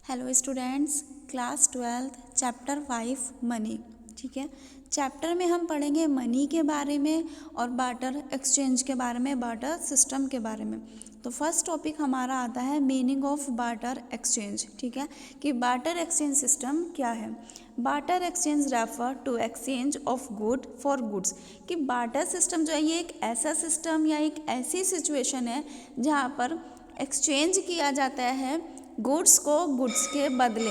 Hello students, class 12 chapter 5 money. ठीक है, chapter में हम पढ़ेंगे मनी के बारे में और बार्टर एक्सचेंज के बारे में, बार्टर सिस्टम के बारे में। तो फर्स्ट टॉपिक हमारा आता है मीनिंग ऑफ बार्टर एक्सचेंज। ठीक है, कि बार्टर एक्सचेंज सिस्टम क्या है। Barter exchange refer to exchange of good for goods. कि बार्टर सिस्टम जो है ये एक ऐसा सिस्टम या एक ऐसी सिचुएशन है जहाँ पर एक्सचेंज किया जाता है गुड्स को गुड्स के बदले।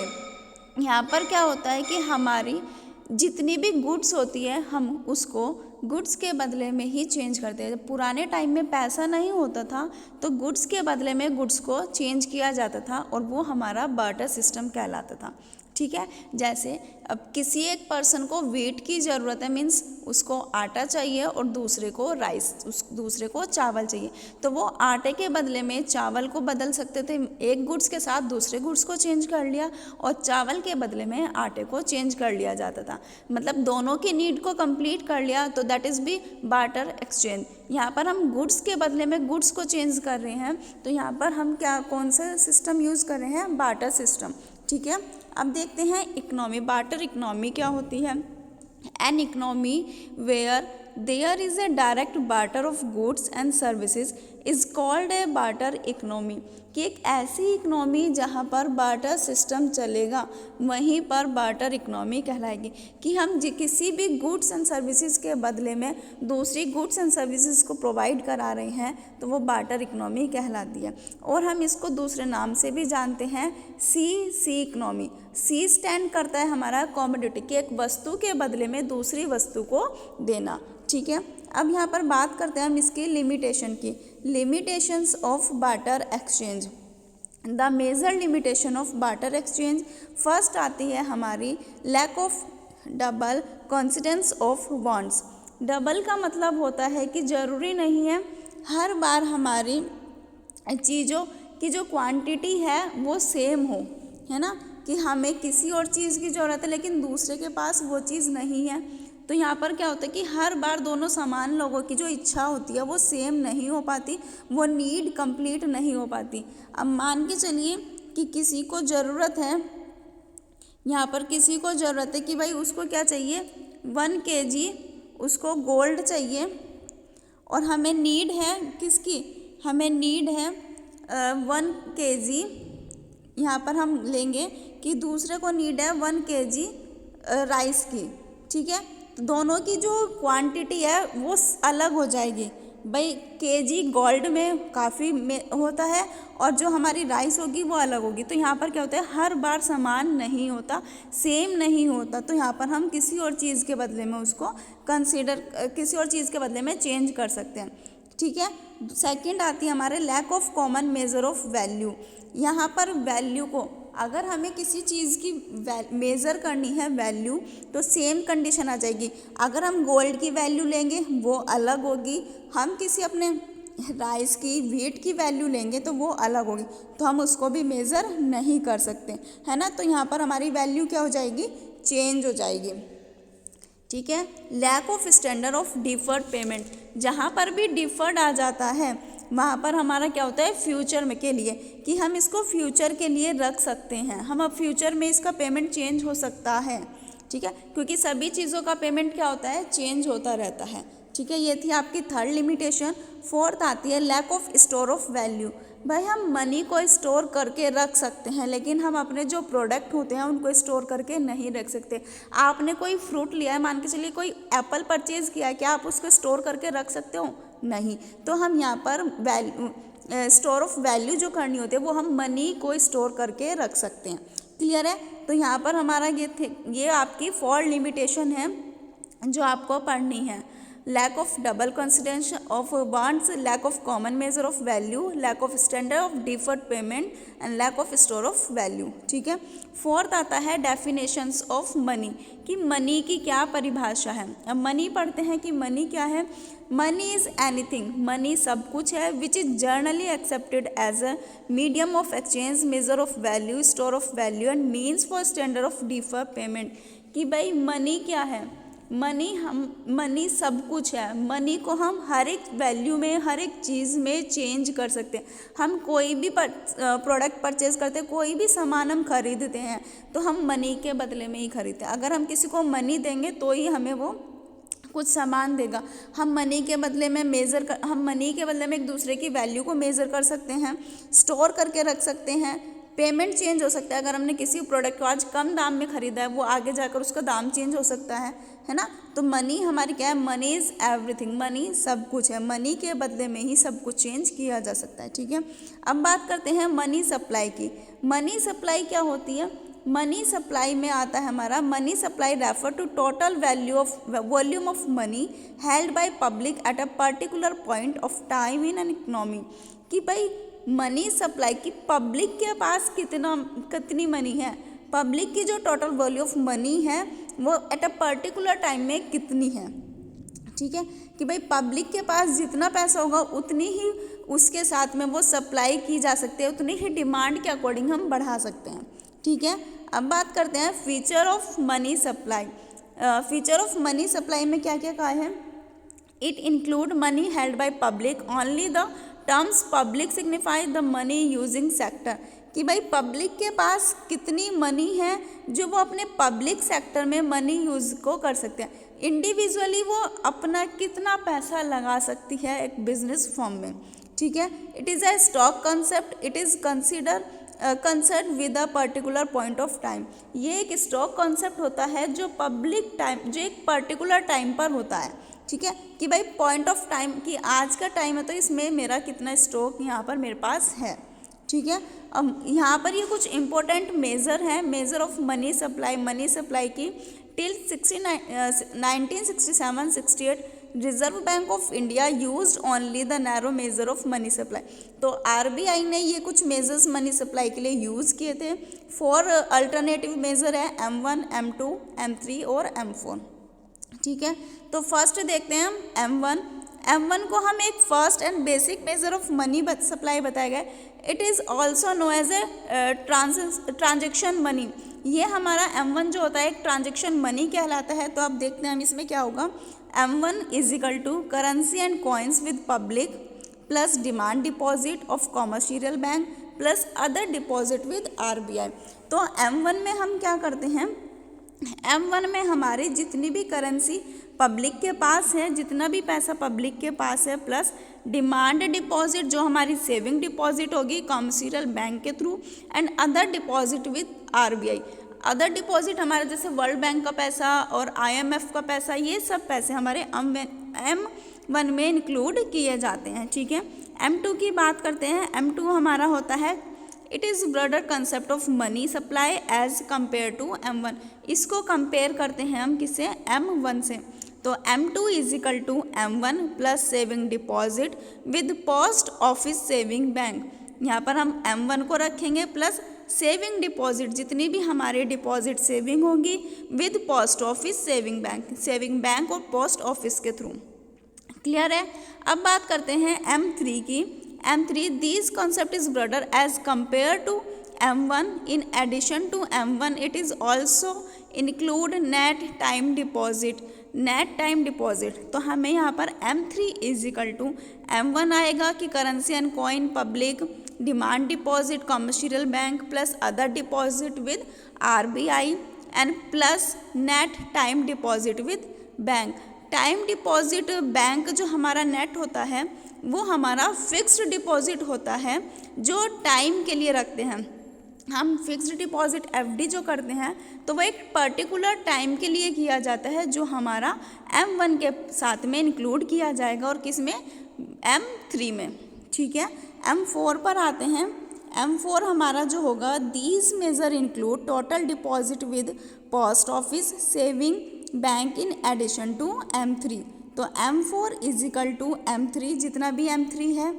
यहाँ पर क्या होता है कि हमारी जितनी भी गुड्स होती है हम उसको गुड्स के बदले में ही चेंज करते हैं। पुराने टाइम में पैसा नहीं होता था तो गुड्स के बदले में गुड्स को चेंज किया जाता था और वो हमारा बार्टर सिस्टम कहलाता था। ठीक है, जैसे अब किसी एक पर्सन को व्हीट की ज़रूरत है, मीन्स उसको आटा चाहिए और दूसरे को राइस, दूसरे को चावल चाहिए, तो वो आटे के बदले में चावल को बदल सकते थे। एक गुड्स के साथ दूसरे गुड्स को चेंज कर लिया और चावल के बदले में आटे को चेंज कर लिया जाता था। मतलब दोनों की नीड को कंप्लीट कर लिया, तो that is be barter exchange. यहाँ पर हम गुड्स के बदले में गुड्स को चेंज कर रहे हैं, तो यहाँ पर हम कौन सा सिस्टम यूज़ कर रहे हैं? Barter system. ठीक है, अब देखते हैं इकोनॉमी। बार्टर इकोनॉमी क्या होती है? An economy where there is a direct barter of goods and services is called a barter economy. कि एक ऐसी इकोनॉमी जहाँ पर बार्टर सिस्टम चलेगा वहीं पर बार्टर इकोनॉमी कहलाएगी। कि हम किसी भी गुड्स एंड सर्विसेज के बदले में दूसरी गुड्स एंड सर्विसेज को प्रोवाइड करा रहे हैं तो वो बार्टर इकोनॉमी कहलाती है। और हम इसको दूसरे नाम से भी जानते हैं, सी इकोनॉमी। सी स्टैंड करता है हमारा कॉमोडिटी, कि एक वस्तु के बदले में दूसरी वस्तु को देना। ठीक है, अब यहाँ पर बात करते हैं हम इसकी लिमिटेशन की। Limitations of barter exchange. The major limitation of barter exchange, first आती है हमारी lack of double coincidence of wants. Double का मतलब होता है कि ज़रूरी नहीं है हर बार हमारी चीज़ों की जो क्वांटिटी है वो सेम हो, है ना। कि हमें किसी और चीज़ की ज़रूरत है लेकिन दूसरे के पास वो चीज़ नहीं है, तो यहाँ पर क्या होता है कि हर बार दोनों समान लोगों की जो इच्छा होती है वो सेम नहीं हो पाती, वो नीड कंप्लीट नहीं हो पाती। अब मान के चलिए कि किसी को ज़रूरत है, यहाँ पर किसी को ज़रूरत है कि भाई उसको क्या चाहिए, 1 kg उसको गोल्ड चाहिए और हमें नीड है किसकी? हमें नीड है 1 kg। यहाँ पर हम लेंगे कि दूसरे को नीड है 1 kg राइस की। ठीक है, तो दोनों की जो क्वांटिटी है वो अलग हो जाएगी। भाई केजी गोल्ड में काफ़ी में होता है और जो हमारी राइस होगी वो अलग होगी। तो यहाँ पर क्या होता है, हर बार समान नहीं होता, सेम नहीं होता, तो यहाँ पर हम किसी और चीज़ के बदले में उसको किसी और चीज़ के बदले में चेंज कर सकते हैं। ठीक है, सेकंड आती है हमारे lack of common measure of value. यहाँ पर वैल्यू को अगर हमें किसी चीज़ की मेज़र करनी है वैल्यू, तो सेम कंडीशन आ जाएगी। अगर हम गोल्ड की वैल्यू लेंगे वो अलग होगी, हम किसी अपने राइस की व्हीट की वैल्यू लेंगे तो वो अलग होगी, तो हम उसको भी मेज़र नहीं कर सकते, है ना। तो यहाँ पर हमारी वैल्यू क्या हो जाएगी? चेंज हो जाएगी। ठीक है, lack of standard of deferred payment. जहाँ पर भी डिफर्ड आ जाता है वहाँ पर हमारा क्या होता है, फ्यूचर में के लिए, कि हम इसको फ्यूचर के लिए रख सकते हैं, हम अब फ्यूचर में इसका पेमेंट चेंज हो सकता है। ठीक है, क्योंकि सभी चीज़ों का पेमेंट क्या होता है, चेंज होता रहता है। ठीक है, ये थी आपकी थर्ड लिमिटेशन। फोर्थ आती है lack of store of value. भाई हम मनी को स्टोर करके रख सकते हैं लेकिन हम अपने जो प्रोडक्ट होते हैं उनको स्टोर करके नहीं रख सकते। आपने कोई फ्रूट लिया है, मान के चलिए कोई एप्पल परचेज़ किया है, क्या आप उसको स्टोर करके रख सकते हो? नहीं। तो हम यहाँ पर स्टोर ऑफ वैल्यू जो करनी होती है वो हम मनी को स्टोर करके रख सकते हैं। क्लियर है? तो यहाँ पर हमारा ये आपकी 4 लिमिटेशन है जो आपको पढ़नी है। Lack of double consideration of wants, lack of common measure of value, lack of standard of deferred payment and lack of store of value. ठीक है, फोर्थ आता है डेफिनेशंस ऑफ मनी। कि मनी की क्या परिभाषा है। अब मनी पढ़ते हैं कि मनी क्या है। मनी इज़ एनीथिंग, मनी सब कुछ है which is generally accepted as a medium of exchange, measure of value, store of value and means for standard of deferred payment. कि भाई मनी क्या है? मनी सब कुछ है। मनी को हम हर एक वैल्यू में, हर एक चीज़ में चेंज कर सकते हैं। हम कोई भी प्रोडक्ट परचेज करते हैं, कोई भी सामान हम खरीदते हैं तो हम मनी के बदले में ही खरीदते हैं। अगर हम किसी को मनी देंगे तो ही हमें वो कुछ सामान देगा। हम मनी के बदले में एक दूसरे की वैल्यू को मेज़र कर सकते हैं, स्टोर करके रख सकते हैं, पेमेंट चेंज हो सकता है। अगर हमने किसी प्रोडक्ट को आज कम दाम में खरीदा है, वो आगे जाकर उसका दाम चेंज हो सकता है ना। तो मनी हमारी क्या है, मनी इज़ एवरीथिंग, मनी सब कुछ है। मनी के बदले में ही सब कुछ चेंज किया जा सकता है, ठीक है। अब बात करते हैं मनी सप्लाई की। मनी सप्लाई क्या होती है? मनी सप्लाई में आता है हमारा, money supply refer to total volume of money held by public at a particular point of time in an economy. कि भाई मनी सप्लाई की पब्लिक के पास कितनी मनी है, पब्लिक की जो टोटल वॉल्यूम ऑफ मनी है वो एट अ पर्टिकुलर टाइम में कितनी है, ठीक है। कि भाई पब्लिक के पास जितना पैसा होगा उतनी ही उसके साथ में वो सप्लाई की जा सकती है, उतनी ही डिमांड के अकॉर्डिंग हम बढ़ा सकते हैं, ठीक है। अब बात करते हैं feature of money supply. Feature of money supply में क्या क्या कहा है? It include money held by public only the terms public signify the money using sector. कि भाई पब्लिक के पास कितनी मनी है जो वो अपने पब्लिक सेक्टर में मनी यूज को कर सकते हैं। इंडिविजुअली वो अपना कितना पैसा लगा सकती है एक बिजनेस फॉर्म में, ठीक है। It is a stock concept, it is concern with a particular point of time. ये एक स्टॉक कॉन्सेप्ट होता है जो पब्लिक टाइम, जो एक पर्टिकुलर टाइम पर होता है, ठीक है। कि भाई पॉइंट ऑफ टाइम कि आज का टाइम है तो इसमें मेरा कितना स्टॉक यहाँ पर मेरे पास है, ठीक है। अब यहाँ पर ये कुछ इंपॉर्टेंट मेजर है, मेजर ऑफ मनी सप्लाई की till 1967-68 reserve bank of India used only the narrow major of money supply. तो आरबीआई ने ये कुछ मेजर्स मनी सप्लाई के लिए यूज़ किए थे। 4 अल्टरनेटिव मेजर है, M1, M2, M3 और M4, ठीक है। तो फर्स्ट देखते हैं हम M1 को हम एक first and basic measure of money supply बताया गया। It is also known as a transaction money. ये हमारा M1 जो होता है एक ट्रांजेक्शन मनी कहलाता है। तो अब देखते हैं हम इसमें क्या होगा। M1 is equal to currency and coins with public plus demand deposit of commercial bank plus other deposit with RBI। तो M1 में हम क्या करते हैं, M1 में हमारी जितनी भी करेंसी पब्लिक के पास है, जितना भी पैसा पब्लिक के पास है, प्लस डिमांड डिपॉजिट जो हमारी सेविंग डिपॉजिट होगी कॉमर्शियल बैंक के through, and other deposit with RBI। Other deposit हमारे जैसे वर्ल्ड बैंक का पैसा और IMF का पैसा, ये सब पैसे हमारे M1 में इंक्लूड किए जाते हैं, ठीक है। M2 की बात करते हैं। M2 हमारा होता है it is broader concept of money supply as compare to M1। इसको कंपेयर करते हैं हम किससे, M1 से। तो M2 is equal to M1 plus saving deposit with post office saving bank. यहाँ पर हम M1 को रखेंगे प्लस सेविंग डिपॉजिट, जितनी भी हमारी डिपॉजिट सेविंग होगी with post office saving bank और पोस्ट ऑफिस के थ्रू। क्लियर है। अब बात करते हैं M3 की। M3 this concept is broader as compare to M1। In addition to M1 it is also include net time deposit. तो हमें यहाँ पर M3 is equal to M1 आएगा कि currency and coin public, demand deposit commercial bank plus other deposit with RBI and plus net time deposit with bank. Time deposit bank जो हमारा net होता है वो हमारा फिक्स्ड डिपॉजिट होता है जो टाइम के लिए रखते हैं हम। फिक्स्ड डिपॉजिट FD जो करते हैं तो वो एक पर्टिकुलर टाइम के लिए किया जाता है जो हमारा M1 के साथ में इंक्लूड किया जाएगा और किस में, M3 में, ठीक है। M4 पर आते हैं। M4 हमारा जो होगा these measure include total deposit with post office saving bank in addition to M3। तो M4 is equal to M3, जितना भी M3 है,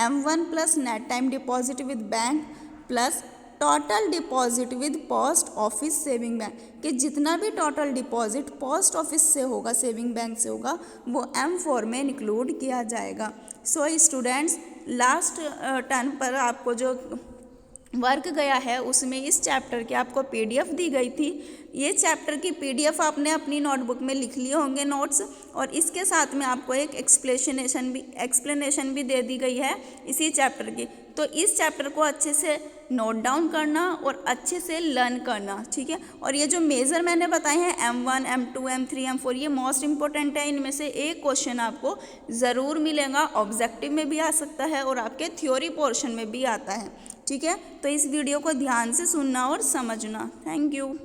M1 plus net time deposit with bank plus total deposit with post office saving bank, कि जितना भी total deposit post office से होगा, saving bank से होगा, वो M4 में इंक्लूड किया जाएगा। सो स्टूडेंट्स, लास्ट टर्न पर आपको जो वर्क गया है उसमें इस चैप्टर की आपको पीडीएफ दी गई थी। ये चैप्टर की पीडीएफ आपने अपनी नोटबुक में लिख लिए होंगे नोट्स, और इसके साथ में आपको एक एक्सप्लेनेशन भी दे दी गई है इसी चैप्टर की। तो इस चैप्टर को अच्छे से नोट डाउन करना और अच्छे से लर्न करना, ठीक है। और ये जो मेजर मैंने बताए हैं M1, M2, M3, M4, ये मोस्ट इंपॉर्टेंट है। इनमें से एक क्वेश्चन आपको ज़रूर मिलेगा, ऑब्जेक्टिव में भी आ सकता है और आपके थ्योरी पोर्शन में भी आता है, ठीक है। तो इस वीडियो को ध्यान से सुनना और समझना। Thank you.